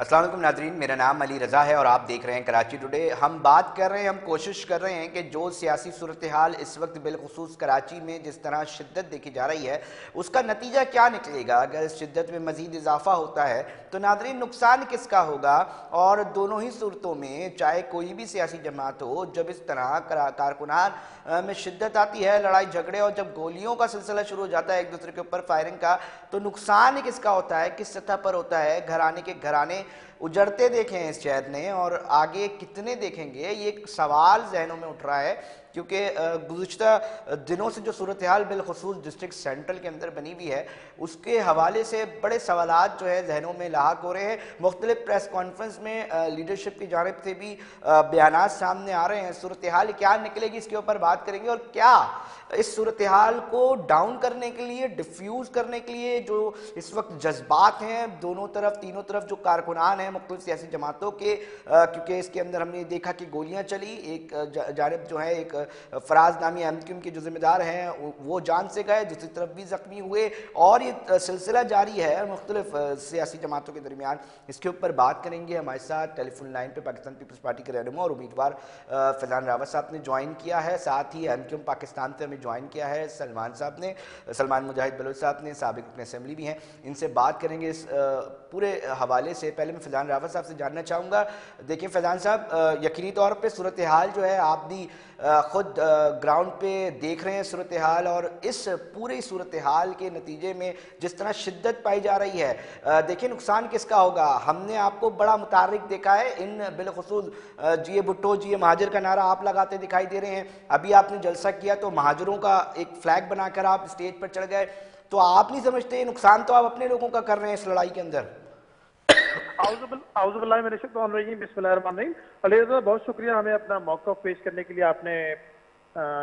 अस्सलाम वालेकुम नाज़रीन, मेरा नाम अली रज़ा है और आप देख रहे हैं कराची टुडे। हम बात कर रहे हैं, हम कोशिश कर रहे हैं कि जो सियासी सूरत हाल इस वक्त बिलखुसूस कराची में जिस तरह शिद्दत देखी जा रही है, उसका नतीजा क्या निकलेगा। अगर इस शिद्दत में मज़ीद इजाफा होता है तो नाज़रीन नुकसान किसका होगा। और दोनों ही सूरतों में चाहे कोई भी सियासी जमात हो, जब इस तरह कारकुनान में शिद्दत आती है, लड़ाई झगड़े और जब गोलियों का सिलसिला शुरू हो जाता है एक दूसरे के ऊपर फायरिंग का, तो नुकसान किसका होता है, किस सतह पर होता है। घराने के घराने उजड़ते देखे हैं इस शहर ने, और आगे कितने देखेंगे ये एक सवाल जहनों में उठ रहा है। क्योंकि गुज़िश्ता दिनों से जो सूरत हाल बिलखुसूस डिस्ट्रिक्ट सेंट्रल के अंदर बनी हुई है, उसके हवाले से बड़े सवालात जो है जहनों में लाक हो रहे हैं। मुख्तलिफ प्रेस कॉन्फ्रेंस में लीडरशिप की जानिब से भी बयानात सामने आ रहे हैं। सूरत हाल क्या निकलेगी इसके ऊपर बात करेंगे, और क्या इस सूरत हाल को डाउन करने के लिए, डिफ्यूज़ करने के लिए जो इस वक्त जज्बात हैं दोनों तरफ, तीनों तरफ जो कारकुनान हैं मुख्तलिफ सियासी जमातों के, क्योंकि इसके अंदर हमने देखा कि गोलियां चली, एक जानिब जो है एक फराज नामी एमक्यूएम के जो जिम्मेदार हैं वो जान से गए, दूसरी तरफ भी जख्मी हुए, और ये सिलसिला जारी है मुख्तलिफ सियासी जमातों के दरमियान। इसके ऊपर बात करेंगे। हमारे साथ टेलीफोन लाइन पर पाकिस्तान पीपल्स पार्टी के रहनुमा और उम्मीदवार फैजान रावत साहब ने ज्वाइन किया है, साथ ही एमक्यूएम पाकिस्तान से हमें ज्वाइन किया है सलमान साहब ने, सलमान मुजाहिद बलोच साहब ने, साबिक असेंबली भी हैं। इनसे बात करेंगे इस पूरे हवाले से। पहले मैं फैजान रावत साहब से जानना चाहूँगा। देखिए फैजान साहब, यकीनी तौर पे सूरत हाल जो है आप भी खुद ग्राउंड पे देख रहे हैं सूरत हाल, और इस पूरी सूरत हाल के नतीजे में जिस तरह शिद्दत पाई जा रही है, देखिए नुकसान किसका होगा। हमने आपको बड़ा मुतारिक देखा है, इन बिलखुसूस जिए भुट्टो जिए महाजर का नारा आप लगाते दिखाई दे रहे हैं। अभी आपने जलसा किया तो महाजरों का एक फ्लैग बनाकर आप स्टेज पर चढ़ गए, तो आप नहीं समझते नुकसान तो आप अपने लोगों का कर रहे हैं इस लड़ाई के अंदर। बहुत शुक्रिया हमें अपना मौका पेश करने के लिए आपने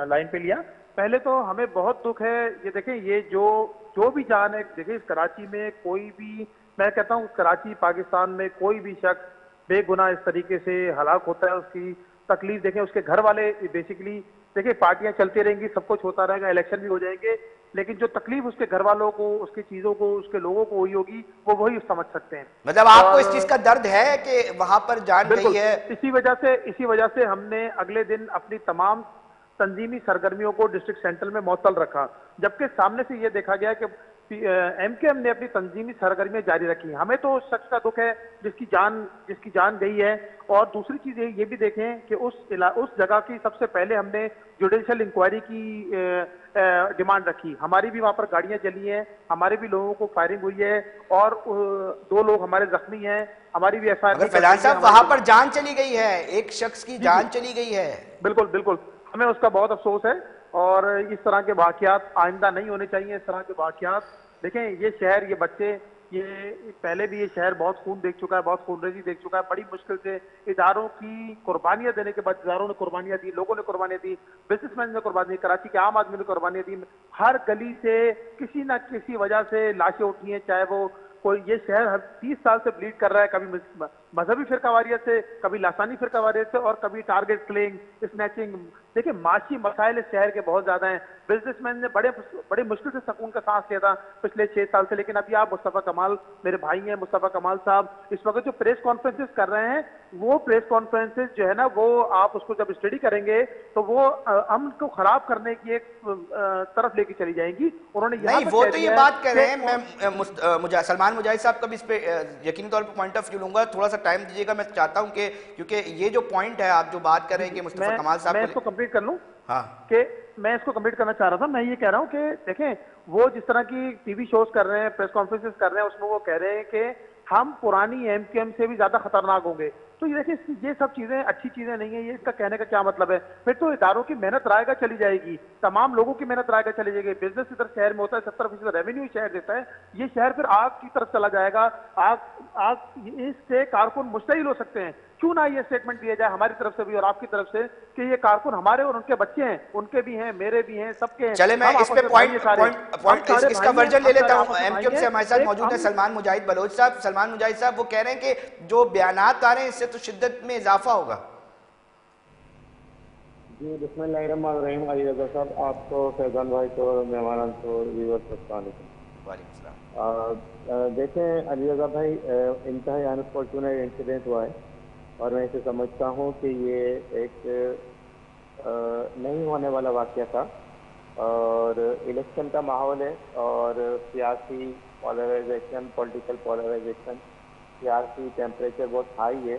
लाइन पे लिया। पहले तो हमें बहुत दुख है, ये देखें ये जो भी जान है, देखिए इस कराची में कोई भी, मैं कहता हूँ कराची पाकिस्तान में कोई भी शख्स बेगुनाह इस तरीके से हलाक होता है, उसकी तकलीफ देखें, उसके घर वाले बेसिकली देखिए पार्टियां चलती रहेंगी, सब कुछ होता रहेगा, इलेक्शन भी हो जाएंगे, लेकिन जो तकलीफ उसके घर वालों को, उसकी चीजों को, उसके लोगों को हुई होगी वो वही समझ सकते हैं। मतलब आपको इस चीज का दर्द है कि वहां पर जान गई है। इसी वजह से हमने अगले दिन अपनी तमाम तंजीमी सरगर्मियों को डिस्ट्रिक्ट सेंट्रल में मुअत्तल रखा, जबकि सामने से ये देखा गया कि एमकेएम ने अपनी तंजीमी सरगर्मियां जारी रखी। हमें तो उस शख्स का दुख है जिसकी जान गई है। और दूसरी चीज ये भी देखें कि उस जगह की सबसे पहले हमने जुडिशियल इंक्वायरी की डिमांड रखी। हमारी भी वहां पर गाड़ियां जली हैं, हमारे भी लोगों को फायरिंग हुई है, और 2 लोग हमारे जख्मी हैं, हमारी भी एफआईआर। फैजान साहब वहां पर जान चली गई है, एक शख्स की जान चली गई है। बिल्कुल बिल्कुल, हमें उसका बहुत अफसोस है, और इस तरह के वाकयात आइंदा नहीं होने चाहिए। इस तरह के वाकयात देखें, ये शहर, ये बच्चे, ये पहले भी ये शहर बहुत खून देख चुका है, बहुत खूनरेजी देख चुका है। बड़ी मुश्किल से इदारों की कुर्बानियां देने के बाद इदारों ने कुर्बानियां दी, लोगों ने कुर्बानियां दी, बिजनेसमैन ने कुर्बानी दी, कराची के आम आदमी ने कुर्बानियां दी। हर गली से किसी न किसी वजह से लाशें उठी हैं, चाहे वो कोई, ये शहर हर 30 साल से ब्लीड कर रहा है, कभी मजहबी फिरकावारियत से, कभी लासानी फिरकावारियत से, और कभी टारगेट किलिंग, स्नैचिंग। देखिए माशी मसाइल इस शहर के बहुत ज्यादा हैं। बिजनेसमैन ने बड़े मुश्किल से सुकून का सांस लिया था पिछले 6 साल से। लेकिन अभी आप मुस्तफा कमाल, मेरे भाई हैं मुस्तफा कमाल साहब, इस वक्त जो प्रेस कॉन्फ्रेंसेस कर रहे हैं, वो प्रेस कॉन्फ्रेंसेस जो है ना, वो आप उसको जब स्टडी करेंगे तो वो अमन को खराब करने की एक तरफ लेके चली जाएंगी। उन्होंने नहीं, वो तो ये बात कर रहे हैं। मैं सलमान मुजाहिद साहब का भी इस पे यकीनी तौर पर पॉइंट ऑफ व्यू लूंगा, थोड़ा सा टाइम दीजिएगा। मैं चाहता हूं कि क्योंकि ये जो पॉइंट है आप जो बात कर रहे हैं कि मुस्तफा कमाल साहब, मैं इसको कंप्लीट कर लूं। हाँ, कि मैं इसको कंप्लीट करना चाह रहा था। मैं ये कह रहा हूं कि देखें, वो जिस तरह की टीवी शोज कर रहे हैं, प्रेस कॉन्फ्रेंसेस कर रहे हैं, उसमें वो कह रहे हैं कि हम पुरानी एमकेएम से भी ज्यादा खतरनाक होंगे। तो ये देखिए, ये सब चीजें अच्छी चीजें नहीं है। ये इसका कहने का क्या मतलब है? फिर तो इदारों की मेहनत रायगा चली जाएगी, तमाम लोगों की मेहनत रायगा चली जाएगी। बिजनेस इधर शहर में होता है, 70% रेवेन्यू शहर देता है, ये शहर फिर आग की तरफ चला जाएगा। आग इससे कारकुन मुस्तैल हो सकते हैं। क्यों ना ये स्टेटमेंट दिया जाए हमारी तरफ से भी और आपकी तरफ से कि ये कारकुन हमारे और उनके बच्चे हैं, उनके भी हैं, मेरे भी हैं, सबके हैं। चले मैं इस पे पॉइंट इसका वर्जन ले लेता हूं। एमक्यूएम से हमारे साथ मौजूद है सलमान मुजाहिद बलोच साहब। सलमान मुजाहिद साहब वो कह रहे हैं कि जो बयानात आ रहे हैं इससे तो शिद्दत में इजाफा होगा। जी बिस्मिल्लाहिर्रहमानिर्रहीम। अली रज़ा साहब, आपको, फैजान भाई को, मेहमान को, व्यूअर्स को अस्सलाम वालेकुम। वालेकुम सलाम। देखें अली रज़ा भाई, इंतहाई अनफॉर्चुनेट इंसिडेंट हुआ है और मैं इसे समझता हूँ कि ये एक नहीं होने वाला वाक़या था और इलेक्शन का माहौल है और सियासी पोलराइजेशन, पॉलिटिकल पोलराइजेशन, सियासी टेम्परेचर बहुत हाई है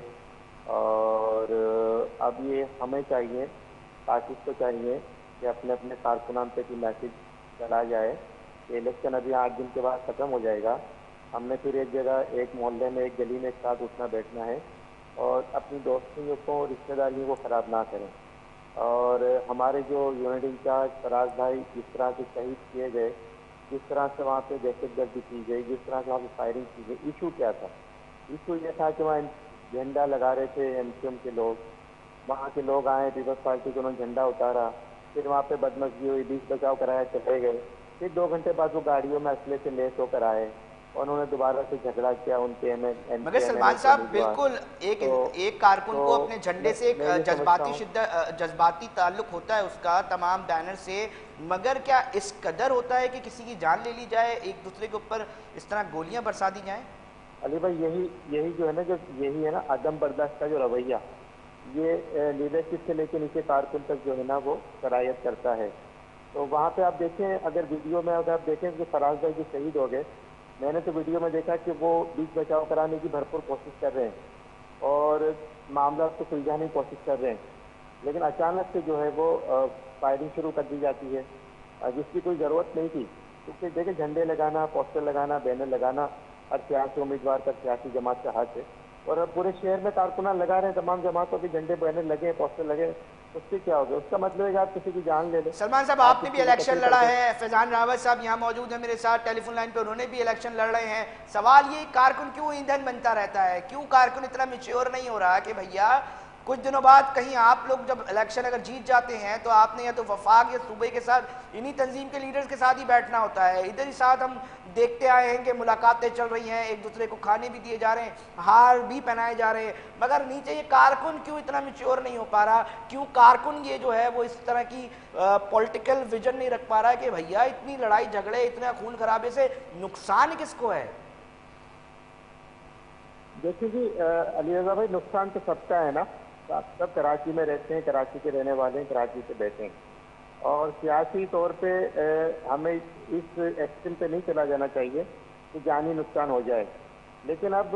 और अब ये हमें चाहिए, पार्टी को चाहिए कि अपने अपने कारकुनान पे भी मैसेज चला जाए कि इलेक्शन अभी 8 दिन के बाद ख़त्म हो जाएगा। हमने फिर एक जगह, एक मोहल्ले में, एक गली में एक साथ उठना बैठना है और अपनी दोस्तियों को, रिश्तेदारियों को ख़राब ना करें। और हमारे जो यूनिट इंचार्ज फराज भाई जिस तरह से शहीद किए गए, जिस तरह से वहाँ पे दहशतगर्दी की गई, जिस तरह से वहाँ पे फायरिंग की गई, इशू क्या था? इशू ये था कि वहाँ झंडा लगा रहे थे एमसीएम के लोग, वहाँ के लोग आए, पीपल्स पार्टी के, उन्होंने झंडा उतारा, फिर वहाँ पे बदमजगी हुई, बीच बचाव कराया, चले गए। फिर 2 घंटे बाद वो गाड़ियों में असले से लेस होकर आए और उन्होंने दोबारा से झगड़ा किया उनके मगर सलमान साहब बिल्कुल एक कारकुन को अपने झंडे से एक जज्बाती ताल्लुक होता है उसका तमाम बैनर से, मगर क्या इस कदर होता है कि किसी की जान ले ली जाए, एक दूसरे के ऊपर इस तरह गोलियां बरसा दी जाएं? अली भाई, यही जो है ना, जो यही है ना अदम बर्दाश्त का जो रवैया, ये लीडरशिप से लेकर नीचे कारकुन तक जो है ना वो सरायत करता है। तो वहाँ पे आप देखें, अगर वीडियो में अगर आप देखें कि फराज भाई जो शहीद हो गए, मैंने तो वीडियो में देखा कि वो बीच बचाव कराने की भरपूर कोशिश कर रहे हैं और मामला को सुलझाने की कोशिश कर रहे हैं, लेकिन अचानक से जो है वो फायरिंग शुरू कर दी जाती है जिसकी कोई ज़रूरत नहीं थी। क्योंकि देखिए, झंडे लगाना, पोस्टर लगाना, बैनर लगाना हर सियासी उम्मीदवार का, सियासी जमात का हक है और अब पूरे शहर में कारकुनान लगा रहे हैं, तमाम जमातों के झंडे बैनर लगे, पोस्टर लगे, उससे क्या हो गया? उसका मतलब है कि आप किसी की जान ले लें। सलमान साहब, आपने भी इलेक्शन लड़ा है, फैजान रावत साहब यहाँ मौजूद है मेरे साथ टेलीफोन लाइन पे, उन्होंने भी इलेक्शन लड़ रहे हैं। सवाल ये, कारकुन क्यों ईंधन बनता रहता है? क्यों कारकुन इतना मिच्योर नहीं हो रहा कि भैया कुछ दिनों बाद कहीं आप लोग जब इलेक्शन अगर जीत जाते हैं तो आपने या तो वफाक या सूबे के साथ, इन्हीं तंजीम के लीडर्स के साथ ही बैठना होता है। इधर ही साथ हम देखते आए हैं कि मुलाकातें चल रही हैं, एक दूसरे को खाने भी दिए जा रहे हैं, हार भी पहनाए जा रहे हैं, मगर नीचे ये कारकुन क्यों इतना मिच्योर नहीं हो पा रहा? क्यों कारकुन ये जो है वो इस तरह की पॉलिटिकल विजन नहीं रख पा रहा है कि भैया इतनी लड़ाई झगड़े, इतना खून खराबे से नुकसान किसको है? देखिए जी अली रज़ा भाई, नुकसान तो सबका है ना। सब कराची में रहते हैं, कराची के रहने वाले हैं, कराची से बैठे हैं और सियासी तौर पे हमें इस एक्सट्रीम पे नहीं चला जाना चाहिए कि जानी नुकसान हो जाए। लेकिन अब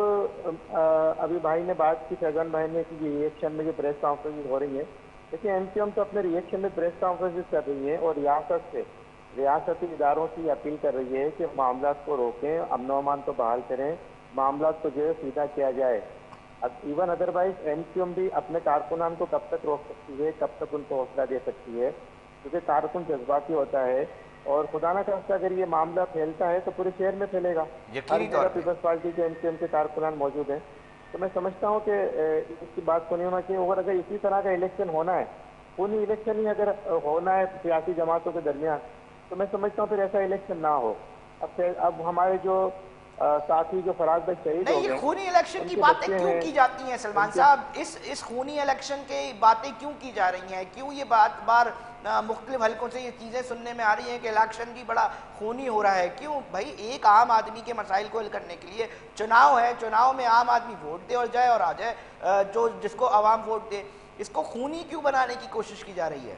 अभी भाई ने बात की, फैजान भाई ने, कि रिएक्शन में जो प्रेस कॉन्फ्रेंस हो रही है, देखिए एमसीएम तो अपने रिएक्शन में प्रेस कॉन्फ्रेंस कर रही है और रियासती इदारों से अपील कर रही है कि मामला को रोकें, अमन व अमान को बहाल करें, मामला को जो है सीधा किया जाए। इवन अदरवाइज एमसीएम भी अपने कारकुनान को कब तक रोक सकती है, कब तक उनको हौसला दे सकती है? क्योंकि कारकुन जज्बाती होता है और खुदा न खास्ता अगर ये मामला फैलता है तो पूरे शहर में फैलेगा। हर जगह पीपल्स पार्टी के एमसीएम के कारकुनान मौजूद हैं। तो मैं समझता हूँ कि इसकी बात को नहीं होना चाहिए। और अगर इसी तरह का इलेक्शन होना है, खूनी इलेक्शन ही अगर होना है सियासी जमातों के दरमियान, तो मैं समझता हूँ फिर ऐसा इलेक्शन ना हो। अब हमारे जो साथी जो फराज भाई शहीद हो गए, नहीं, ये खूनी इलेक्शन की बातें क्यों की जाती हैं सलमान साहब? इस खूनी इलेक्शन की बातें क्यों की जा रही हैं? क्यों ये बात बार मुख्तलिफ हलकों से ये चीज़ें सुनने में आ रही हैं कि इलेक्शन भी बड़ा खूनी हो रहा है? क्यों भाई? एक आम आदमी के मसाइल को हल करने के लिए चुनाव है, चुनाव में आम आदमी वोट दे और जाए और आ जाए, जो जिसको आवाम वोट दे। इसको खूनी क्यों बनाने की कोशिश की जा रही है?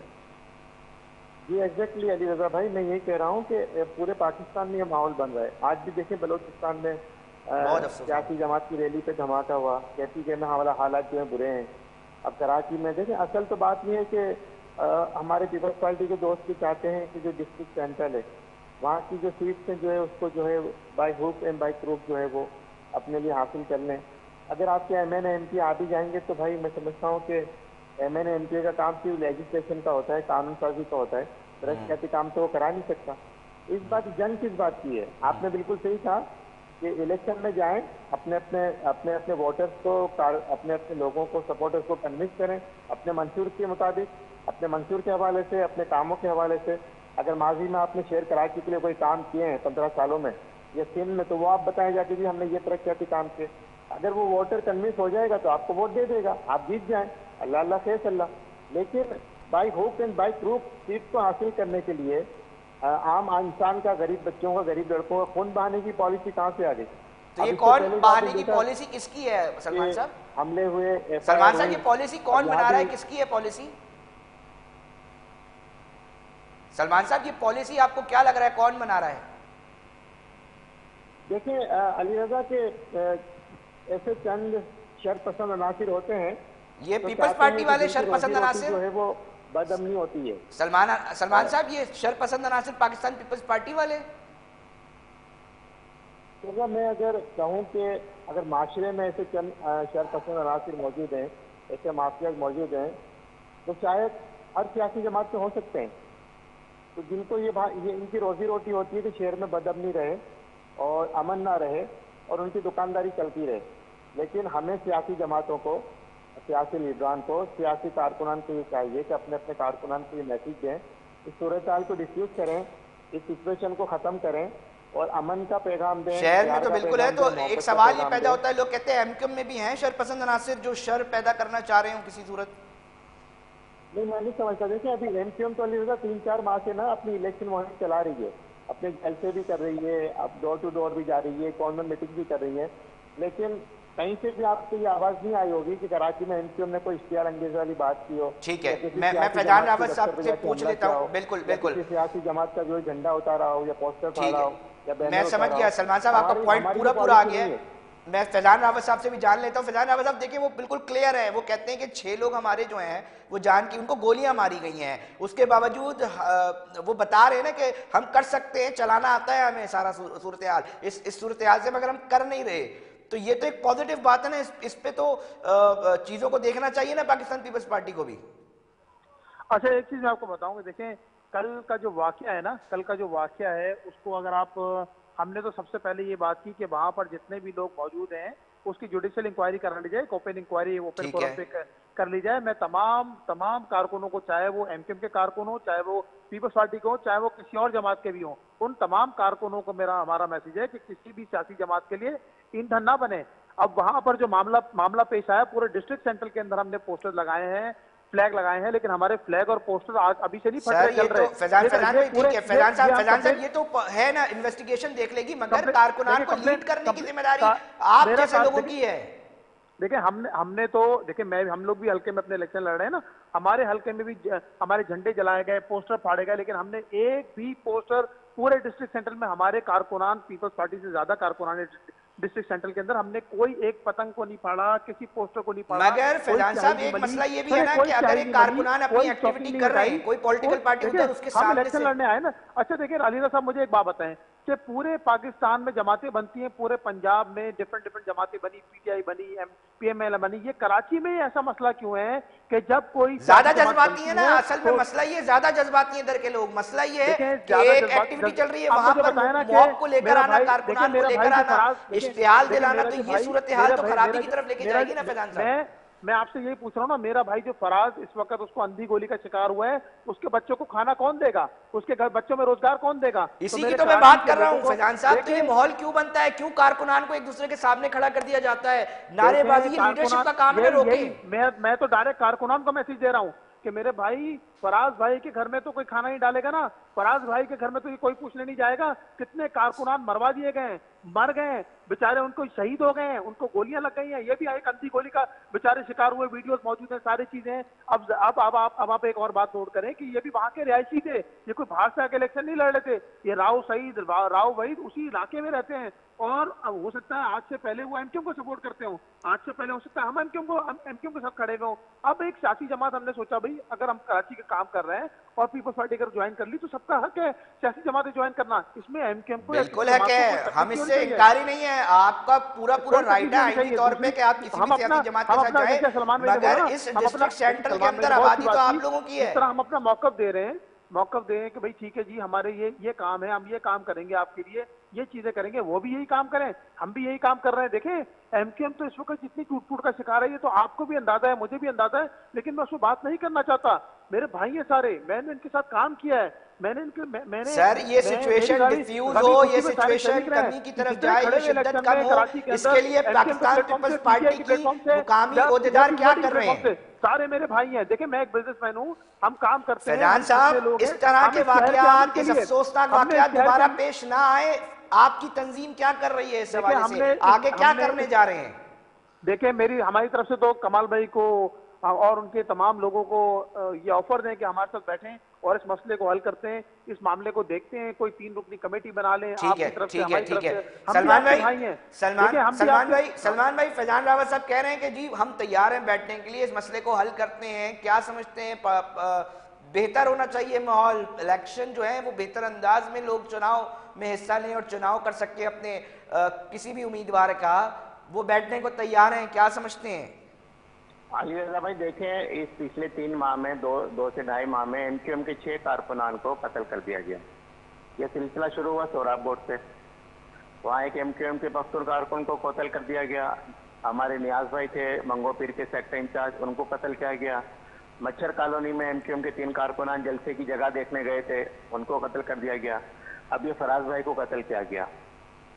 जी एग्जैक्टली अली रज़ा भाई, मैं यही कह रहा हूँ कि पूरे पाकिस्तान में ये माहौल बन रहा है। आज भी देखें बलोचिस्तान में सियासी जमात की रैली पे धमाका हुआ, कैसी के में हमारा हालात जो है बुरे हैं। अब कराची में देखें, असल तो बात ये है कि हमारे पीपल्स पार्टी के दोस्त भी चाहते हैं कि जो डिस्ट्रिक्ट सेंट्रल है, वहाँ की जो सीट्स हैं जो है उसको जो है by hook and by crook जो है वो अपने लिए हासिल कर लें। अगर आपके MNA MP आ भी जाएंगे तो भाई मैं समझता हूँ कि MNA MP का काम सिर्फ लेजिस्लेशन का होता है, कानून साजी का होता है, भ्रष्टाचारी काम तो वो करा नहीं सकता। इस बात जंग किस बात की है? आपने बिल्कुल सही कहा कि इलेक्शन में जाएं, अपने अपने वोटर्स को, अपने अपने लोगों को, सपोर्टर्स को कन्विंस करें अपने मंशूर के मुताबिक, अपने मंशूर के हवाले से, अपने कामों के हवाले से। अगर माजी में आपने शहर कराची के लिए कोई काम किए हैं 15 सालों में या सिंध में, तो वो आप बताएं जाके भी हमने ये तरक्याती काम किए। अगर वो वोटर कन्विंस हो जाएगा तो आपको वोट दे देगा, आप जीत जाएं, अल्लाह खैर अल्लाह। लेकिन by hook and by crook seat को हासिल करने के लिए आम इंसान का, गरीब बच्चों का, गरीब लड़कों का खून बहाने की पॉलिसी कहाँ से आ गई? तो ये कौन बहाने की पॉलिसी किसकी है सलमान साहब? हमले हुए, सलमान साहब, ये पॉलिसी कौन बना रहा है, किसकी है पॉलिसी? सलमान साहब, ये पॉलिसी आपको क्या लग रहा है कौन बना रहा है? देखिए अली रजा के ऐसे चंद शरपसंद अनासिर होते हैं, ये पीपल्स पार्टी वाले शरपसंद अनासिर जो है वो बदअमनी होती है। सलमान साहब, ये शरपसंद अनासिर पाकिस्तान पीपल्स पार्टी वाले? तो मैं अगर कहूँ कि अगर माशरे में ऐसे चंद शरपसंद अनासिर मौजूद हैं, ऐसे माफिया मौजूद हैं, तो शायद हर सियासी जमात में हो सकते हैं। तो जिनको ये इनकी रोजी रोटी होती है कि शहर में बदअमनी रहे और अमन ना रहे और उनकी दुकानदारी चलती रहे, लेकिन हमें सियासी जमातों को, सियासी लीडरान को, सियासी कारकुनान को ये चाहिए कि अपने अपने कारकुनान को ये मैसेज दें, इस सूरत हाल को डिफ्यूज करें, इस सिचुएशन को खत्म करें और अमन का पैगाम दें। शहर में तो बिल्कुल है। तो एक सवाल ये पैदा होता है, लोग कहते हैं एमक्यूएम में भी हैं शरपसंद अनासिर जो शर पैदा करना चाह रहे हो किसी सूरत? नहीं, मैं नहीं समझता। देखिए अभी एमक्यूएम तो 3-4 माह से ना अपनी इलेक्शन मुहिम चला रही है, अपने जलसे भी कर रही है, अब डोर टू डोर भी जा रही है, कॉर्नर मीटिंग भी कर रही है, लेकिन कहीं से भी आपको ये आवाज नहीं आई होगी कि कराची में एमक्यूएम ने कोई इश्तिहार अंगेज वाली बात की हो। ठीक है, मैं फैजान रावत साहब से पूछ लेता हूँ। बिल्कुल बिल्कुल, सियासी जमात का जो झंडा उतारा हो या पोस्टर फाड़ा हो या बैनर, मैं समझ गया सलमान साहब, आपका पॉइंट पूरा आ गया है। मैं फैजान रावत साहब से भी जान लेता हूँ। फैजान रावत साहब देखिए, वो बिल्कुल क्लियर है, वो कहते हैं कि 6 लोग हमारे जो हैं वो जान की उनको गोलियां मारी गई हैं, उसके बावजूद वो बता रहे हैं ना कि हम कर सकते हैं, चलाना आता है हमें सारा सूरत हाल, इस सूरत हाल से मगर हम कर नहीं रहे। तो ये तो एक पॉजिटिव बात है ना, इस पे तो चीजों को देखना चाहिए ना पाकिस्तान पीपल्स पार्टी को भी। अच्छा, एक चीज मैं आपको बताऊंगा, देखें कल का जो वाकया है ना, कल का जो वाकया है उसको अगर आप, हमने तो सबसे पहले ये बात की कि वहां पर जितने भी लोग मौजूद हैं उसकी जुडिशियल इंक्वायरी करा ली जाए, ओपन इंक्वायरी ओपन फोरम पे कर ली जाए। मैं तमाम कारकुनों को, चाहे वो एमक्यूएम के कारकुन हो, चाहे वो पीपल्स पार्टी के हो, चाहे वो किसी और जमात के भी हो, उन तमाम कारकुनों को हमारा मैसेज है कि किसी भी सियासी जमात के लिए ईंधन ना बने। अब वहां पर जो मामला पेश आया, पूरे डिस्ट्रिक्ट सेंटर के अंदर हमने पोस्टर लगाए हैं, फ्लैग लगाए हैं, लेकिन हमारे फ्लैग और पोस्टर आज अभी से नहीं फट रहे, चल रहे। फैजान साहब, ये तो है ना, इन्वेस्टिगेशन देख लेगी, मगर कारकुनान को लीड करने की जिम्मेदारी आप जैसे लोगों की है। देखिए हमने तो देखिए हम लोग भी हल्के में अपने इलेक्शन लड़ रहे हैं ना, हमारे हल्के में भी हमारे झंडे जलाए गए, पोस्टर फाड़े गए, लेकिन हमने एक भी पोस्टर पूरे डिस्ट्रिक्ट सेंटर में, हमारे कारकुनान पीपल्स पार्टी से ज्यादा कारकुनान डिस्ट्रिक्ट सेंटर के अंदर, हमने कोई एक पतंग को नहीं फाड़ा, किसी पोस्टर को नहीं फाड़ा। मगर फैजान साहब, एक मसला ये भी है ना कि अगर एक कारकुनान अपनी एक्टिविटी कर रहे हैं, कोई पॉलिटिकल पार्टी उधर उसके सामने इलेक्शन लड़ने आए ना। अच्छा देखिए अलीरा साहब, मुझे एक बात बताएं कि पूरे पाकिस्तान में जमातें बनती हैं, पूरे पंजाब में डिफरेंट जमातें बनी, पीटीआई बनी, पीएमएल बनी, ये कराची में ऐसा मसला क्यों है कि जब कोई ज्यादा जज्बाती है ना? असल में मसला ये ज्यादा जज्बाती है इधर के लोग। मसला ये है कि एक एक्टिविटी चल रही है, वहां पर मॉब को लेकर आना, कारकुनान को लेकर आना, इश्तिहाल दिलाना, तो ये सूरत हाल तो खराबी की तरफ लेके जाएगी ना फैजान साहब। मैं आपसे यही पूछ रहा हूँ ना, मेरा भाई जो फराज इस वक्त उसको अंधी गोली का शिकार हुआ है, उसके बच्चों को खाना कौन देगा, उसके घर बच्चों में रोजगार कौन देगा? इसी की तो मैं बात कर रहा हूँ फैजान साहब। तो ये माहौल क्यों बनता है, क्यों कारकुनान को एक दूसरे के सामने खड़ा कर दिया जाता है? नारेबाजी लीडरशिप का काम है, रोके। मैं तो डायरेक्ट कारकुनान को मैसेज दे रहा हूँ कि मेरे भाई फराज भाई के घर में तो कोई खाना नहीं डालेगा ना, फराज भाई के घर में तो कोई पूछने नहीं जाएगा। कितने कारकुनान मरवा दिए गए, मर गए बेचारे, उनको शहीद हो गए हैं, उनको गोलियां लग गई हैं, ये भी एक अंधी गोली का बेचारे शिकार हुए, वीडियोस मौजूद हैं, सारी चीजें। अब आप एक और बात नोट करें कि ये भी वहां के रिहायशी थे, ये कोई बाहर से आके इलेक्शन नहीं लड़ रहे थे, ये राव सईद राव वहीद उसी इलाके में रहते हैं। और हो सकता है आज से पहले वो एमक्यूएम को सपोर्ट करते हो, आज से पहले हो सकता है हम एमक्यूएम के साथ खड़े हुए हों। अब एक सियासी जमात, हमने सोचा भाई अगर हम कराची का काम कर रहे हैं और पीपल्स पार्टी अगर ज्वाइन कर ली तो सबका हक है सियासी जमातें ज्वाइन करना, इसमें एमक्यूएम को बिल्कुल हक है, हम इससे इनकारी नहीं है, आपका पूरा राइट है आईनी तौर पे कि आप किसी भी सियासी जमात के साथ जाएं, मगर इस डिस्ट्रिक्ट सेंटर के अंदर आबादी तो आप लोगों की है। इस तरह हम अपना मौकफ दे रहे हैं, मौकफ दे कि भाई ठीक है जी, हमारे ये काम है, हम ये काम करेंगे आपके लिए, ये चीजें करेंगे, वो भी यही काम करें, हम भी यही काम कर रहे हैं। देखें एमक्यूएम तो इस वक्त जितनी टूट का शिकार है, ये तो आपको भी अंदाजा है, मुझे भी अंदाजा है, लेकिन मैं उसमें बात नहीं करना चाहता। मेरे भाई है सारे, मैंने इनके साथ काम किया है, मैंने सर ये सिचुएशन डिफ्यूज हो, ये सिचुएशन कमी की तरफ जाए, ये शिद्दत कम हो, इसके लिए पाकिस्तान पीपल्स पार्टी की मुकामी ओहदेदार क्या कर रहे हैं? सारे मेरे भाई हैं। देखिए मैं एक बिजनेसमैन हूँ, हम काम करते हैं, फैजान हम साहब, कितने लोग इस हैं, तरह हम के इस शहर के वाकयात, अमन के इस लिए, अफसोसनाक हमने इस वाकयात शहर के दोबारा अमन, पेश ना आए, आपकी तंजीम क्या कर रही है इस देखिए हवाले से, हमने आगे क्या करने जा रहे हैं? देखिए हमारी तरफ से तो कमाल भाई को और उनके तमाम लोगों को ये ऑफर दें कि हमारे साथ बैठें और इस मसले को हल करते हैं, इस मामले को देखते हैं, कोई 3 रुकनी कमेटी बना लें, ठीक है, आपकी तरफ से, ठीक है, हमारी ठीक तरफ है। से, हम भी सलमान आपके भाई, भाई हैं। सलमान देखिए हम भी सलमान आपके, भाई, सलमान भाई, फैजान रावत साहब कह रहे हैं कि जी हम तैयार हैं बैठने के लिए, इस मसले को हल करते हैं। क्या समझते हैं, बेहतर होना चाहिए माहौल, इलेक्शन जो है वो बेहतर अंदाज में लोग चुनाव में हिस्सा लें और चुनाव कर सके अपने किसी भी उम्मीदवार का, वो बैठने को तैयार हैं, क्या समझते हैं? अली रजा भाई देखें, इस पिछले 3 माह में, दो से ढाई माह में एमक्यूएम के 6 कारकुनान को कत्ल कर दिया गया। यह सिलसिला शुरू हुआ सोहराब बोर्ड से, वहाँ एक एमक्यूएम के पख्तून कारकुन को कत्ल कर दिया गया। हमारे नियाज भाई थे मंगो पीर के सेक्टर इंचार्ज, उनको कत्ल किया गया। मच्छर कॉलोनी में एमक्यूएम के 3 कारकुनान जलसे की जगह देखने गए थे, उनको कत्ल कर दिया गया। अब ये फराज भाई को कत्ल किया गया।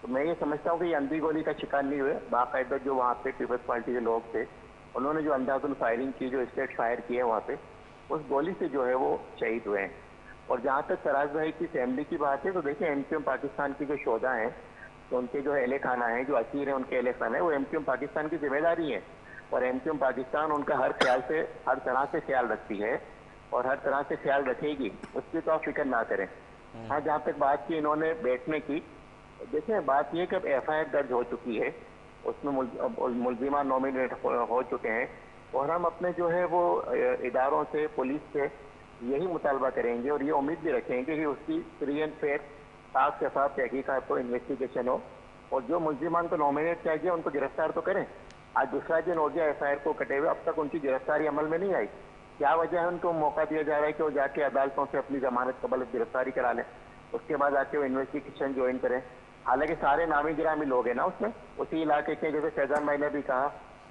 तो मैं ये समझता हूँ कि ये अंधी गोली का शिकार नहीं हुए, बाकायदा जो वहाँ पे पीपल्स पार्टी के लोग थे उन्होंने जो अंदाजुन फायरिंग की, जो स्टेट फायर किए वहाँ पे, उस गोली से जो है वो शहीद हुए हैं। और जहाँ तक फराज भाई की फैमिली की बात है तो देखिए एमक्यूएम पाकिस्तान की जो शोधा हैं, तो उनके जो अहले खाना है, जो असीर है उनके अहले खाना है, वो एमक्यूएम पाकिस्तान की जिम्मेदारी है। और एमक्यूएम पाकिस्तान उनका हर तरह से ख्याल रखती है और हर तरह से ख्याल रखेगी, उसकी तो आप फिक्र ना करें। हाँ, जहाँ तक बात की इन्होंने बैठने की, देखें बात यह कि अब FIR दर्ज हो चुकी है, उसमें मुलजिमा नॉमिनेट हो चुके हैं और हम अपने जो है वो इदारों से, पुलिस से यही मुतालबा करेंगे और ये उम्मीद भी रखेंगे कि उसकी फ्री एंड फेयर, साफ शफाफ तहकीकात हो, इन्वेस्टिगेशन हो और जो मुलजिमान को नॉमिनेट किया गया उनको गिरफ्तार तो करें। आज दूसरा दिन हो गया FIR को कटे हुए, अब तक उनकी गिरफ्तारी अमल में नहीं आई। क्या वजह है? उनको मौका दिया जा रहा है कि वो जाके अदालतों से अपनी जमानत कबल गिरफ्तारी करा लें, उसके बाद आके वो इन्वेस्टिगेशन ज्वाइन करें। हालांकि सारे नामी गिरामी लोग हैं ना उसमें, उसी इलाके के, जैसे फैजान भाई ने भी कहा,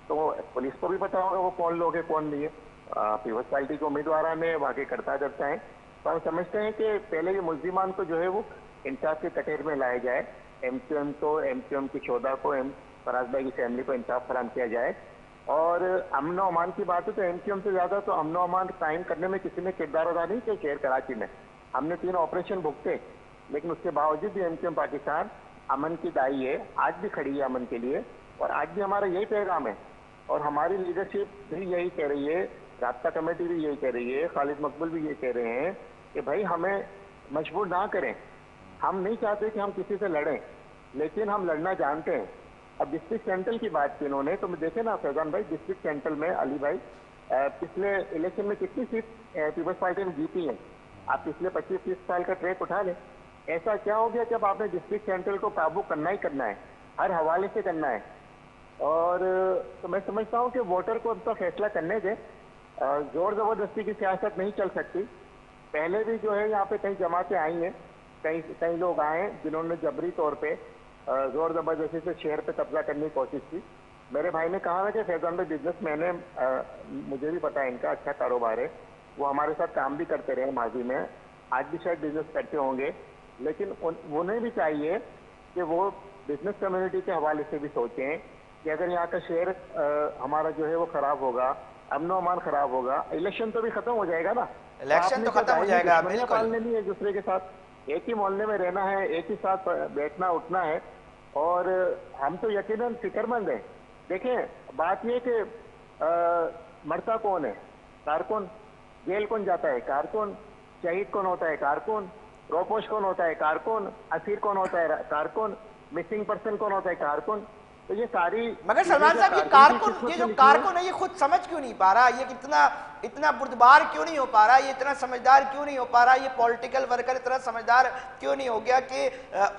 तो पुलिस को भी पता होगा वो कौन लोग हैं कौन नहीं है। पीपल्स पार्टी के उम्मीदवार ने वाकई करता है। तो हम समझते हैं कि पहले ये मुलजिमान को जो है वो इंसाफ के कटेर में लाया जाए, एमक्यूएम की शोधा को, फराज भाई की फैमिली को इंसाफ फराम किया जाए। और अमन व अमान की बात है तो एमक्यूएम से ज्यादा तो अमन व अमान कायम करने में किसी ने किरदार अदा नहीं किया। शहर कराची में हमने 3 ऑपरेशन भुगते, लेकिन उसके बावजूद भी एमक्यूएम पाकिस्तान अमन की दाई है, आज भी खड़ी है अमन के लिए और आज भी हमारा यही पैगाम है और हमारी लीडरशिप भी यही कह रही है, राब्ता कमेटी भी यही कह रही है, खालिद मकबूल भी ये कह रहे हैं कि भाई हमें मजबूर ना करें। हम नहीं चाहते कि हम किसी से लड़ें, लेकिन हम लड़ना जानते हैं। अब डिस्ट्रिक्ट सेंट्रल की बात की इन्होंने, तो देखे ना फैजान भाई, डिस्ट्रिक्ट सेंट्रल में अली भाई पिछले इलेक्शन में कितनी सीट पीपल्स पार्टी ने जीती है? आप पिछले 25-30 साल का ट्रैक उठा लें। ऐसा क्या हो गया कि अब आपने डिस्ट्रिक्ट सेंट्रल को काबू करना ही करना है, हर हवाले से करना है। और तो मैं समझता हूँ कि वोटर को अपना फैसला करने दें, जोर जबरदस्ती की सियासत नहीं चल सकती। पहले भी जो है यहाँ पे कई जमातें आई हैं, कई लोग आए हैं जिन्होंने जबरी तौर पे जोर जबरदस्ती से शहर पे कब्जा करने की कोशिश की। मेरे भाई ने कहा ना कि फैजान भाई बिजनेस मैन है, मुझे भी पता है इनका अच्छा कारोबार है, वो हमारे साथ काम भी करते रहे माजी में, आज भी शायद बिजनेस करते होंगे, लेकिन उन्हें भी चाहिए कि वो बिजनेस कम्युनिटी के हवाले से भी सोचें कि अगर यहाँ का शहर हमारा जो है वो खराब होगा, अमन अमान खराब होगा, इलेक्शन तो भी खत्म हो जाएगा ना, इलेक्शन तो खत्म हो जाएगा, बिल्कुल पालने नहीं है एक दूसरे के साथ, एक ही मोहल्ले में रहना है, एक ही साथ बैठना उठना है और हम तो यकीनन फिक्रमंद हैं। देखें बात ये कि मरता कौन है? कारकुन। जेल कौन जाता है? कारकुन। शहीद कौन होता है? कारकुन। रोपोश कौन होता है? कारकुन। असीर कौन होता है? कारकुन। मिसिंग पर्सन कौन होता है? कारकुन। तो ये सारी, मगर सलमान साहब ये कारकुन, ये जो कारकुन है ये खुद समझ क्यों नहीं पा रहा, ये इतना बुर्दबार क्यों नहीं हो पा रहा, ये इतना समझदार क्यों नहीं हो पा रहा, ये पॉलिटिकल वर्कर इतना समझदार क्यों नहीं हो गया कि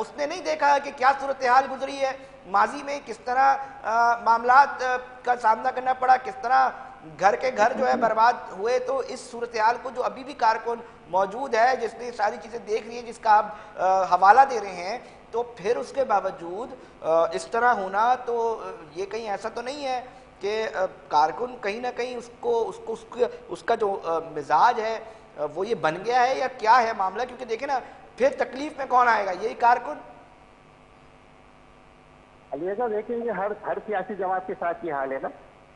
उसने नहीं देखा कि क्या सूरत हाल गुजरी है, माजी में किस तरह मामलात का सामना करना पड़ा, किस तरह घर के घर जो है बर्बाद हुए। तो इस सूरत हाल को जो अभी भी कारकुन मौजूद है, जिसने सारी चीजें देख रही है, जिसका आप हवाला दे रहे हैं, तो फिर उसके बावजूद इस तरह होना, तो ये कहीं ऐसा तो नहीं है कि कारकुन कहीं ना कहीं उसका जो मिजाज है वो ये बन गया है, या क्या है मामला? क्योंकि देखे ना फिर तकलीफ में कौन आएगा, यही कारकुन। अलियाजा देखें, ये हर सियासी जमात के साथ ये हाल है ना,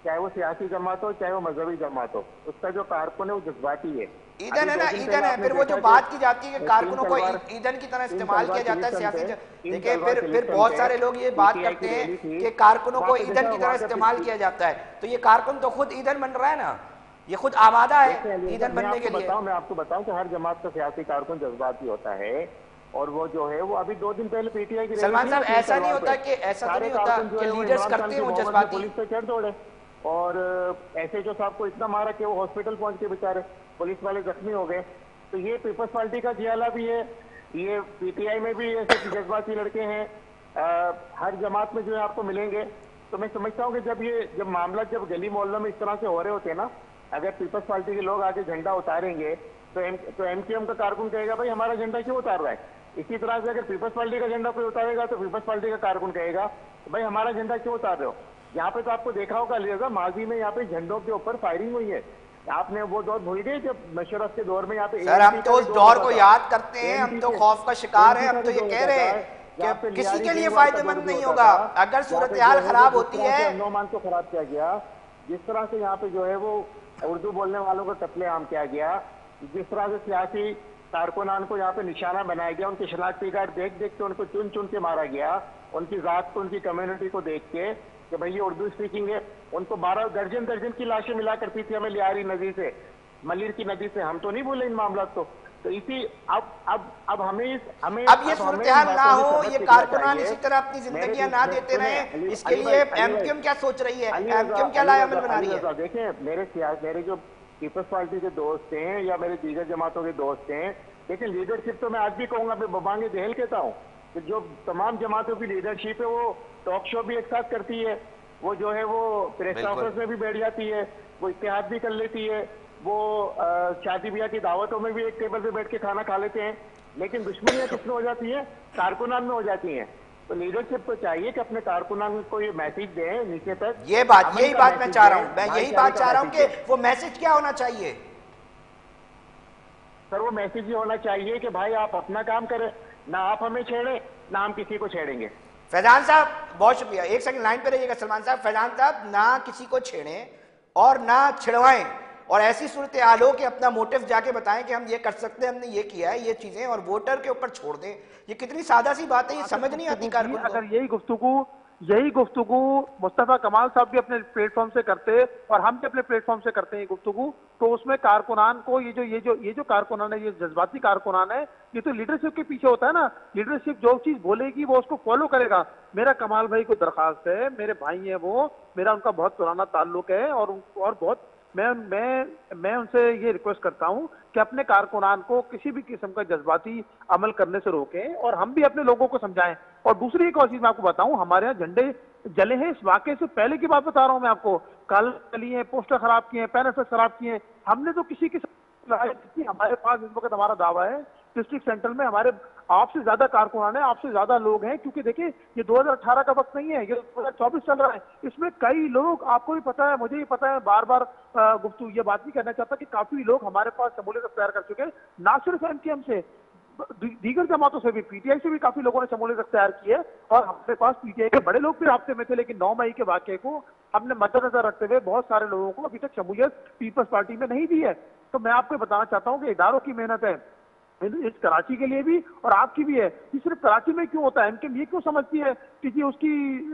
चाहे वो सियासी जमात हो चाहे वो मजहबी जमात हो, उसका जो कारकुन है वो जज्बाती है। ईंधन है ना, ईंधन है। फिर वो जो बात की जाती है कि कारकुनों को ईंधन की तरह इस्तेमाल किया जाता है सियासी, देखिए फिर बहुत सारे लोग ये बात करते हैं कि कारकुनों को ईंधन की तरह इस्तेमाल किया जाता है, तो ये कारकुन तो खुद ईंधन बन रहा है ना, ये खुद आमादा है ईंधन बनने के लिए। मैं आपको बताऊं कि हर जमात का सियासी कारकुन जज्बाती होता है, और वो जो है वो अभी 2 दिन पहले पीटीआई की सलमान साहब ऐसा नहीं होता कि लीडर्स करते हैं वो जज्बाती। पुलिस पे चढ़ दौड़े और एसएचओ साहब को इतना मारा कि वो हॉस्पिटल पहुंच के बेचारे पुलिस वाले जख्मी हो गए। तो ये पीपल्स पार्टी का जियाला भी है, ये पीटीआई में भी ऐसे जज्बाती लड़के हैं, हर जमात में जो है आपको मिलेंगे। तो मैं समझता हूँ कि जब मामला जब गली मोहल्लों में इस तरह से हो रहे होते हैं ना, अगर पीपल्स पार्टी के लोग आगे झंडा उतारेंगे तो एमक्यूएम का कारकुन कहेगा भाई हमारा झंडा क्यों उतार रहा है। इसी तरह से अगर पीपल्स पार्टी का झंडा कोई उतारेगा तो पीपल्स पार्टी का कारकुन कहेगा भाई हमारा झंडा क्यों उतार रहे हो। यहाँ पे तो आपको देखा होगा अलीरज़ा, माजी में यहाँ पे झंडों के ऊपर फायरिंग हुई है। आपने वो दौर भूल गए जब मशरफ के दौर में यहाँ पे। सर हम तो उस दौर को याद करते हैं, हम तो खौफ का शिकार हैं, हम तो ये कह रहे हैं कि किसी के लिए फायदेमंद नहीं होगा अगर सूरत हाल खराब होती है। नौमान को खराब किया गया, जिस तरह से यहाँ पे जो है वो उर्दू बोलने वालों को कत्लेआम किया गया, जिस तरह से सियासी कारकुनान को यहाँ पे निशाना बनाया गया, उनके शनाख्ती कार्ड देख देख के उनको चुन चुन के मारा गया, उनकी जात को उनकी कम्युनिटी को देख के कि भाई ये उर्दू स्पीकिंग है। उनको 12 दर्जन की लाशें मिला करती थी हमें लियारी नदी से, मलिर की नदी से। हम तो नहीं बोले इन मामला को। तो इसी अब हमें ये सूरत हाल ना हो, ये कारकुनान इसी तरह अपनी जिंदगियां ना देते रहे, इसके लिए एमक्यूएम क्या सोच रही है, एमक्यूएम क्या लाए अमल बना रही है। देखिए मेरे जो पीपल्स पार्टी के दोस्त हैं या मेरे दीगर जमातों के दोस्त हैं, लेकिन लीडरशिप तो मैं आज भी कहूंगा, मैं बबांगे दहल कहता हूँ कि जो तमाम जमातों की लीडरशिप है वो टॉक शो भी एक साथ करती है, वो जो है वो प्रेस कॉन्फ्रेंस में भी बैठ जाती है, वो इत्तेहाद भी कर लेती है, वो शादी ब्याह की दावतों में भी एक टेबल पे बैठ के खाना खा लेते हैं। लेकिन दुश्मनियां किसमें हो जाती है? कारकुनान में हो जाती हैं। तो लीडरशिप को चाहिए कि अपने कारकुनान को ये मैसेज दें नीचे तक। यही बात मैं चाह रहा हूँ, मैं यही बात चाह रहा हूँ कि वो मैसेज क्या होना चाहिए। सर वो मैसेज ये होना चाहिए कि भाई आप अपना काम करें, ना आप हमें छेड़े ना हम किसी को छेड़ेंगे। फैजान साहब बहुत शुक्रिया, एक सेकंड लाइन पे रहिएगा। सलमान साहब, फैजान साहब ना किसी को छेड़ें और ना छिड़वाएं, और ऐसी सूरत हाल हो कि अपना मोटिव जाके बताएं कि हम ये कर सकते हैं, हमने ये किया है, ये चीजें, और वोटर के ऊपर छोड़ दें। ये कितनी सादा सी बात है, ये समझ नहीं आती कारकुन को। अगर यही गुफ्तगू मुस्तफा कमाल साहब भी अपने प्लेटफॉर्म से करते और हम भी अपने प्लेटफॉर्म से करते हैं गुफ्तगू, तो उसमें कारकुनान को ये जो कारकुनान है, ये जज्बाती कारकुनान है, ये तो लीडरशिप के पीछे होता है ना। लीडरशिप जो चीज बोलेगी वो उसको फॉलो करेगा। मेरा कमाल भाई को दरखास्त है, मेरे भाई हैं वो, मेरा उनका बहुत पुराना ताल्लुक है, और बहुत मैं उनसे ये रिक्वेस्ट करता हूं कि अपने कारकुनान को किसी भी किस्म का जज्बाती अमल करने से रोकें, और हम भी अपने लोगों को समझाएं। और दूसरी एक और चीज मैं आपको बताऊं, हमारे यहाँ झंडे जले हैं, इस वाकये से पहले की बात बता रहा हूं मैं आपको। कल चली है, पोस्टर खराब किए हैं, पैनल खराब किए हैं, हमने तो किसी की हमारे पास इस वक्त हमारा दावा है डिस्ट्रिक्ट सेंटर में हमारे आपसे ज्यादा कारकुनान है, आपसे ज्यादा लोग हैं, क्योंकि देखिए ये 2018 का वक्त नहीं है, ये 2024 चल रहा है। इसमें कई लोग, आपको भी पता है, मुझे भी पता है, बार बार गुफ्तगू ये बात नहीं करना चाहता कि काफी लोग हमारे पास शमूलियत अख्तियार कर चुके हैं, ना सिर्फ एमकेएम से, दीगर जमातों से भी, पीटीआई से भी काफी लोगों ने शमूलियत अख्तियार की है। और हमारे पास पीटीआई के बड़े लोग भी रास्ते में थे, लेकिन 9 मई के वाकये को हमने मद्देनजर रखते हुए बहुत सारे लोगों को अभी तक शमूलियत पीपल्स पार्टी में नहीं दी है। तो मैं आपको बताना चाहता हूँ कि इदारों की मेहनत है, इस कराची के लिए भी और आपकी भी है। ये सिर्फ कराची में क्यों होता है? एमकेएम ये क्यों समझती है कि जी उसकी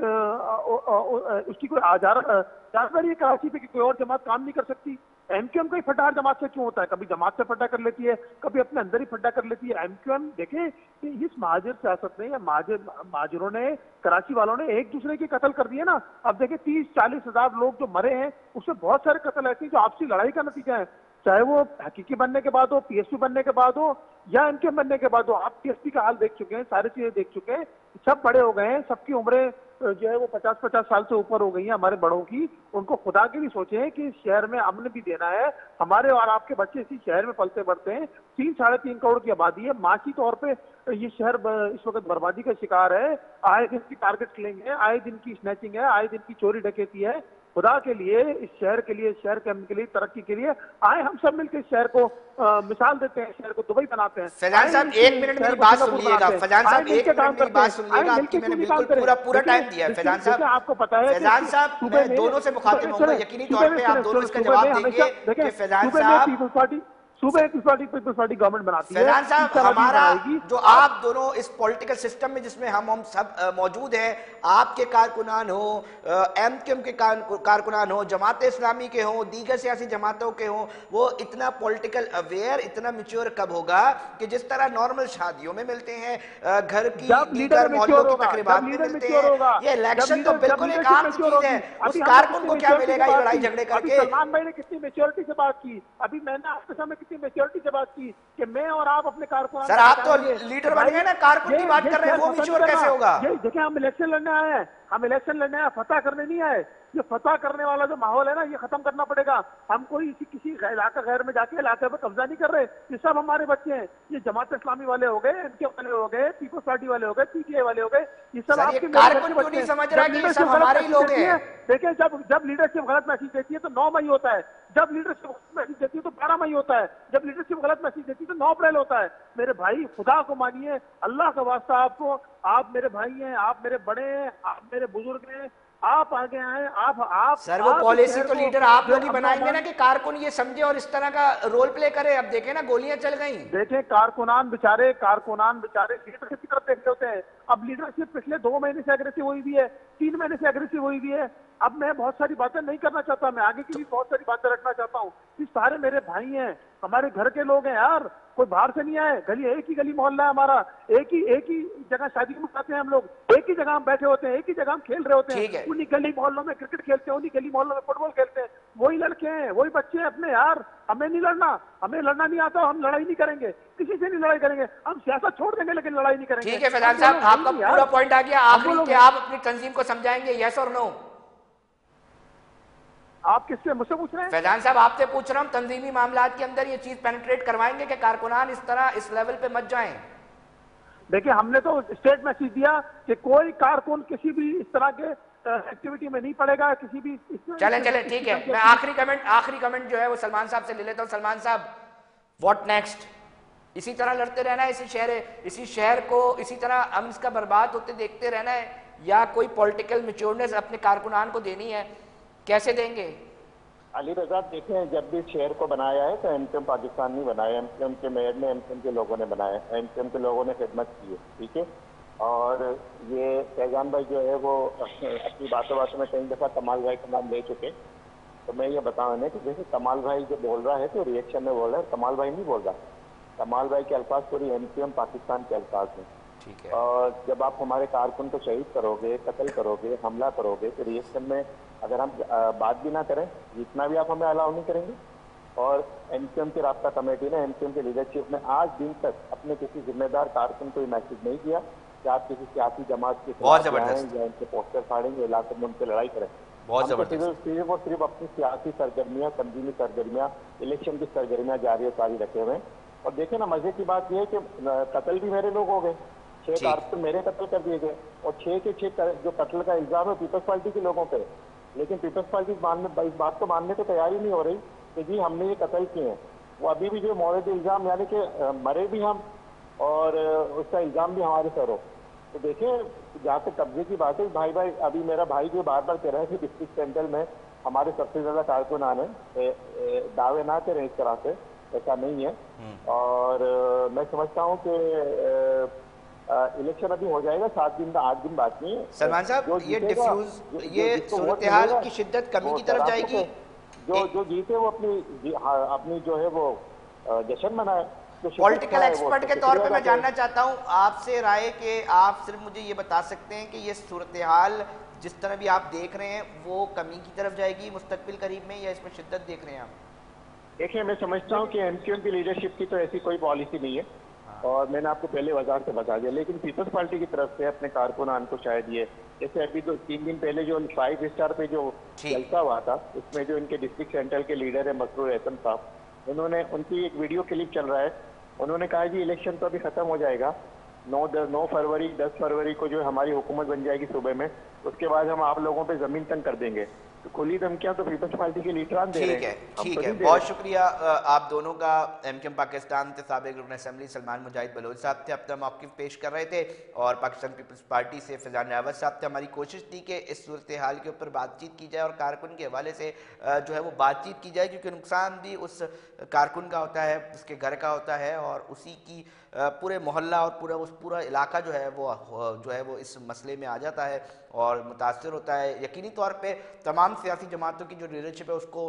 कोई जानकारी है कराची पे कि कोई और जमात काम नहीं कर सकती? एमकेएम का ही फड्डा हर जमात से क्यों होता है? कभी जमात से फड्डा कर लेती है, कभी अपने अंदर ही फड्डा कर लेती है। एमकेएम देखें कि इस महाजिर सियासत में या महाजिरों ने, कराची वालों ने एक दूसरे के कत्ल कर दिए ना। अब देखें 30-40 हजार लोग जो मरे हैं, उसमें बहुत सारे कत्ल ऐसे हैं जो आपसी लड़ाई का नतीजा है, चाहे वो हकीकी बनने के बाद हो, पीएसपी बनने के बाद हो, या एमकेएम बनने के बाद हो। आप पीएसपी का हाल देख चुके हैं, सारी चीजें देख चुके हैं, सब बड़े हो गए हैं, सबकी उम्रें जो है वो 50-50 साल से ऊपर हो गई हैं हमारे बड़ों की। उनको खुदा के भी सोचे कि शहर में अमन भी देना है, हमारे और आपके बच्चे इसी शहर में पलते बढ़ते हैं। 3-3.5 करोड़ की आबादी है, माशी तौर पे ये शहर इस वक्त बर्बादी का शिकार है। आए दिन की टारगेट किलिंग है, आए दिन की स्नैचिंग है, आए दिन की चोरी डकैती है। खुदा के लिए, इस शहर के लिए, शहर के लिए, तरक्की के लिए आए, हम सब मिलकर इस शहर को मिसाल देते हैं, शहर को दुबई बनाते हैं। फैजान साहब एक मिनट मेरी बात सुनिएगा, फैजान साहब एक मिनट मेरी बात सुनिएगा, आपकी मैंने बिल्कुल पूरा टाइम दिया है फैजान साहब। आपको पता है फैजान साहब मैं दोनों से मुखातिब होऊंगा, यकीनी तौर पे आप दोनों इसका जवाब देंगे कि फैजान साहब सूबे पीपल्स पार्टी गवर्नमेंट बनाती है। फैजान साहब हमारा जो आप दोनों इस पॉलिटिकल सिस्टम में जिसमें हम सब मौजूद हैं, आपके कारकुनान हो, एमक्यूएम के कारकुनान हो, जमात इस्लामी के हो, दीगर सियासी जमातों के हो, वो इतना पॉलिटिकल अवेयर, इतना मैच्योर कब होगा कि जिस तरह नॉर्मल शादियों में मिलते हैं, घर की दीगर मोहल्लों की तकरीबात में मिलते हैं, ये इलेक्शन तो बिल्कुल एक आम चीज है। उस कारकुन को क्या मिलेगा ये लड़ाई झगड़े करके? सलमान भाई ने कितनी मेच्योरिटी से बात की, अभी मैंने आपके सामने कितनी मेच्योरिटी से बात की कि मैं और आप अपने कारकुन। सर आप तो लीडर बन गए ना, कारकुन की बात कर रहे हैं, वो मैच्योर कैसे होगा? देखिए हम इलेक्शन लड़ने आए हैं, हम इलेक्शन लड़ने आए, फतह करने नहीं आए। ये फतह करने वाला जो माहौल है ना, ये खत्म करना पड़ेगा। हम कोई किसी इलाका गैर में जाके इलाके पर कब्जा नहीं कर रहे। ये सब हमारे बच्चे हैं। ये जमात इस्लामी वाले हो गए, एमके वाले हो गए, पीपल्स पार्टी वाले हो गए, पीटीआई वाले हो गए, ये सब आपके कारकुन क्यों नहीं समझ रहा कि ये सब हमारे ही लोग हैं? देखिए जब लीडरशिप गलत मैसेज देती है तो 9 मई होता है, जब लीडरशिप गलत मैसेज देती है तो 12 मई होता है, जब लीडरशिप गलत मैसेज देती है तो 9 अप्रैल होता है। मेरे भाई खुदा को मानिए, अल्लाह का वास्ता आपको, आप मेरे भाई हैं, आप मेरे बड़े हैं, आप मेरे बुजुर्ग हैं, आप आगे आए, आप सर वो पॉलिसी तो लीडर आप लोग ही बनाएंगे ना कि कारकुन ये समझे और इस तरह का रोल प्ले करे। अब देखें ना गोलियां चल गई। देखें कारकुनान बेचारे लीडरशिप की तरफ देखते होते हैं। अब लीडरशिप पिछले 2 महीने से एग्रेसिव हुई भी है, 3 महीने से एग्रेसिव हुई भी है। अब मैं बहुत सारी बातें नहीं करना चाहता, मैं आगे की भी बहुत सारी बातें रखना चाहता हूँ। ये सारे मेरे भाई हैं, हमारे घर के लोग हैं यार, कोई बाहर से नहीं आए। गली एक ही गली मोहल्ला है हमारा, एक ही जगह शादी में खाते हैं हम लोग, एक ही जगह हम बैठे होते हैं, एक ही जगह हम खेल रहे होते हैं, उन्हीं गली मोहल्लों में क्रिकेट खेलते हैं, उन्हीं गली मोहल्लों में फुटबॉल खेलते हैं। वही लड़के हैं, वही बच्चे हैं अपने यार। हमें नहीं लड़ना, हमें लड़ना नहीं आता, हम लड़ाई नहीं करेंगे, किसी से नहीं लड़ाई करेंगे। हम सियासत छोड़ देंगे लेकिन लड़ाई नहीं करेंगे। ठीक है फैजान साहब, आपका पूरा पॉइंट आ गया। आखिरी के आप अपनी तंजीम को समझाएंगे, यस और नो? आप किससे, मुझसे पूछ रहे हैं? फैजान साहब आपसे पूछ रहा हूं, तंजीमी मामलात के अंदर ये चीज पेनिट्रेट करवाएंगे कि कारकुनान इस तरह इस लेवल पे मत जाएं? देखिए हमने तो स्टेट मैसेज दिया कि कोई कारकुन किसी भी इस तरह के एक्टिविटी में नहीं पड़ेगा, किसी भी। चले ठीक है, मैं आखिरी कमेंट जो है वो सलमान साहब से ले लेता हूं। सलमान साहब, व्हाट नेक्स्ट? इसी तरह लड़ते रहना है, इसी शहर को इसी तरह हम इसका बर्बाद होते देखते रहना है, या कोई पॉलिटिकल मैच्योरनेस अपने कारकुनान को देनी है? कैसे देंगे? अली रजा, देखें जब भी शहर को बनाया है तो एमक्यूएम पाकिस्तान नहीं बनाया, एमक्यूएम के मेयर ने, एमक्यूएम के लोगों ने बनाया, एमक्यूएम के लोगों ने खिदमत की है, ठीक है। और ये फैजान भाई जो है वो अपनी बातों में कई दफ़ा कमाल भाई का नाम ले चुके। तो मैं ये बताऊँ कि जैसे कमाल भाई जो बोल रहा है तो रिएक्शन में बोल रहा है, कमाल भाई नहीं बोल रहा। कमाल भाई के अल्फाज पूरी एमक्यूएम पाकिस्तान के अल्फाज हैं। ठीक है। और जब आप हमारे कारकुन को शहीद करोगे, कत्ल करोगे, हमला करोगे, तो रिएक्शन में अगर हम बात भी ना करें, जितना भी आप हमें अलाउ नहीं करेंगे। और एमक्यूएम की राब्ता कमेटी ने, एमक्यूएम की लीडरशिप ने आज दिन तक अपने किसी जिम्मेदार कारकुन को मैसेज नहीं किया कि आप किसी सियासी जमात के खिलाफ जाएं या इनके पोस्टर फाड़ेंगे, इलाके में उनसे लड़ाई करें। बहुत जबरदस्त। सिर्फ और सिर्फ अपनी सियासी सरगर्मियां, तंजीमी सरगर्मियां, इलेक्शन की सरगर्मियां जारी रखे हुए। और देखे ना, मजे की बात यह है कि कत्ल भी मेरे लोग हो गए, 6 कारकुन मेरे कत्ल कर दिए गए, और 6 के 6 जो कत्ल का इल्जाम है पीपल्स पार्टी के लोगों पे। लेकिन पीपल्स पार्टी इस बात को मानने को तैयार ही नहीं हो रही कि जी हमने ये कत्ल किए हैं। वो अभी भी जो मौलिक इल्जाम, यानी कि मरे भी हम और उसका इल्जाम भी हमारे सर हो। तो देखें, जहाँ तक कब्जे की बात है, भाई अभी मेरा भाई जो बार बार कह रहा है कि डिस्ट्रिक्ट सेंट्रल में हमारे सबसे ज्यादा कारकुन आने, दावे ना करें इस तरह से, ऐसा नहीं है। और मैं समझता हूँ कि इलेक्शन अभी हो जाएगा, 7 दिन 8 दिन बाकी है। सलमान साहब, ये सूरत-ए-हाल की शिद्दत कमी की तरफ जाएगी। जो जीते वो अपनी जो है वो जश्न मनाए। पॉलिटिकल एक्सपर्ट के तौर पे मैं जानना चाहता हूं आपसे राय कि आप सिर्फ मुझे ये बता सकते हैं कि ये सूरत-ए-हाल जिस तरह भी आप देख रहे हैं वो कमी की तरफ जाएगी मुस्तकबिल करीब में, या इसमें शिद्दत देख रहे हैं आप? देखिए, मैं समझता हूँ कि एमक्यूएम की लीडरशिप की तो ऐसी कोई पॉलिसी नहीं है, और मैंने आपको पहले वजह से बता दिया। लेकिन पीपल्स पार्टी की तरफ से अपने कारकुनान को शायद ये, जैसे अभी तो 3 दिन पहले जो 5 स्टार पे जो जलसा हुआ था, उसमें जो इनके डिस्ट्रिक्ट सेंट्रल के लीडर है मसरूर एहसन साहब, उन्होंने, उनकी एक वीडियो क्लिप चल रहा है, उन्होंने कहा जी इलेक्शन तो अभी खत्म हो जाएगा, 9 फरवरी 10 फरवरी को जो हमारी हुकूमत बन जाएगी सूबे में, उसके बाद हम आप लोगों पे जमीन तंग कर देंगे। तो खुली धमकियां तो पीपल्स पार्टी के लीडरान दे रहे हैं। ठीक है, बहुत शुक्रिया आप दोनों का। एमक्यूएम पाकिस्तान के साबिक रुकन असेंबली सलमान मुजाहिद बलोच साहब थे, अपना मौक़िफ़ पेश कर रहे थे, और पाकिस्तान पीपल्स पार्टी से फैज़ान रावत साहब थे। हमारी कोशिश थी कि इस सूरत हाल के ऊपर बातचीत की जाए और कारकुन के हवाले से जो है वो बातचीत की जाए, क्योंकि नुकसान भी उस कारकुन का होता है, उसके घर का होता है, और उसी की पूरे मोहल्ला और पूरा इलाका जो है वो इस मसले में आ जाता है और मुतासर होता है। यकीनी तौर पे तमाम सियासी जमातों की जो लीडरशिप है उसको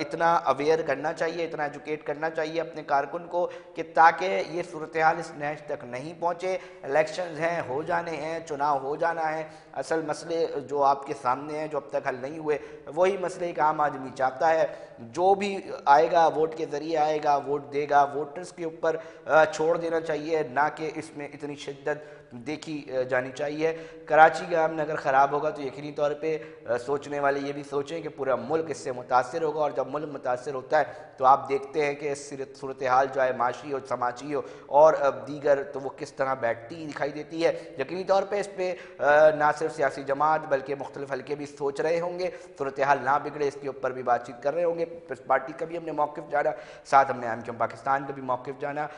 इतना अवेयर करना चाहिए, इतना एजुकेट करना चाहिए अपने कारकुन को, कि ताकि ये सूरत हाल इस नहज तक नहीं पहुँचे। इलेक्शन हैं, हो जाने हैं, चुनाव हो जाना है, असल मसले जो आपके सामने हैं, जो अब तक हल नहीं हुए, वही मसले एक आम आदमी चाहता है। जो भी आएगा वोट के ज़रिए आएगा, वोट देगा, वोटर्स के ऊपर छोड़ देना चाहिए, ना कि इसमें इतनी शिद्दत देखी जानी चाहिए। कराची का अमन अगर ख़राब होगा तो यकीनी तौर पे सोचने वाले ये भी सोचें कि पूरा मुल्क इससे मुतासर होगा, और जब मुल्क मुतासर होता है तो आप देखते हैं कि सूरत हाल जो है माशी हो, समाजी हो और दीगर, तो वो किस तरह बैठती दिखाई देती है। यकीनी तौर पर इस पर ना सिर्फ सियासी जमात बल्कि मुख्तलिफ हल्के भी सोच रहे होंगे, सूरत हाल ना बिगड़े इसके ऊपर भी बातचीत कर रहे होंगे। पार्टी का भी हमने मौक़िफ़ जाना, साथ हमने एमक्यूएम पाकिस्तान का भी मौक़िफ़ जाना।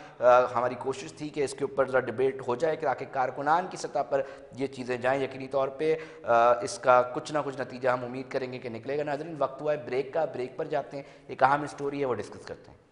हमारी कोशिश थी कि इसके ऊपर ज़रा डिबेट हो जाए कि आखिर कारकुनान की सतह पर ये चीज़ें जाएँ। यकीनी तौर पे इसका कुछ ना कुछ नतीजा हम उम्मीद करेंगे कि निकलेगा। नाज़रीन, वक्त हुआ है ब्रेक का, ब्रेक पर जाते हैं, एक अहम स्टोरी है वो डिस्कस करते हैं।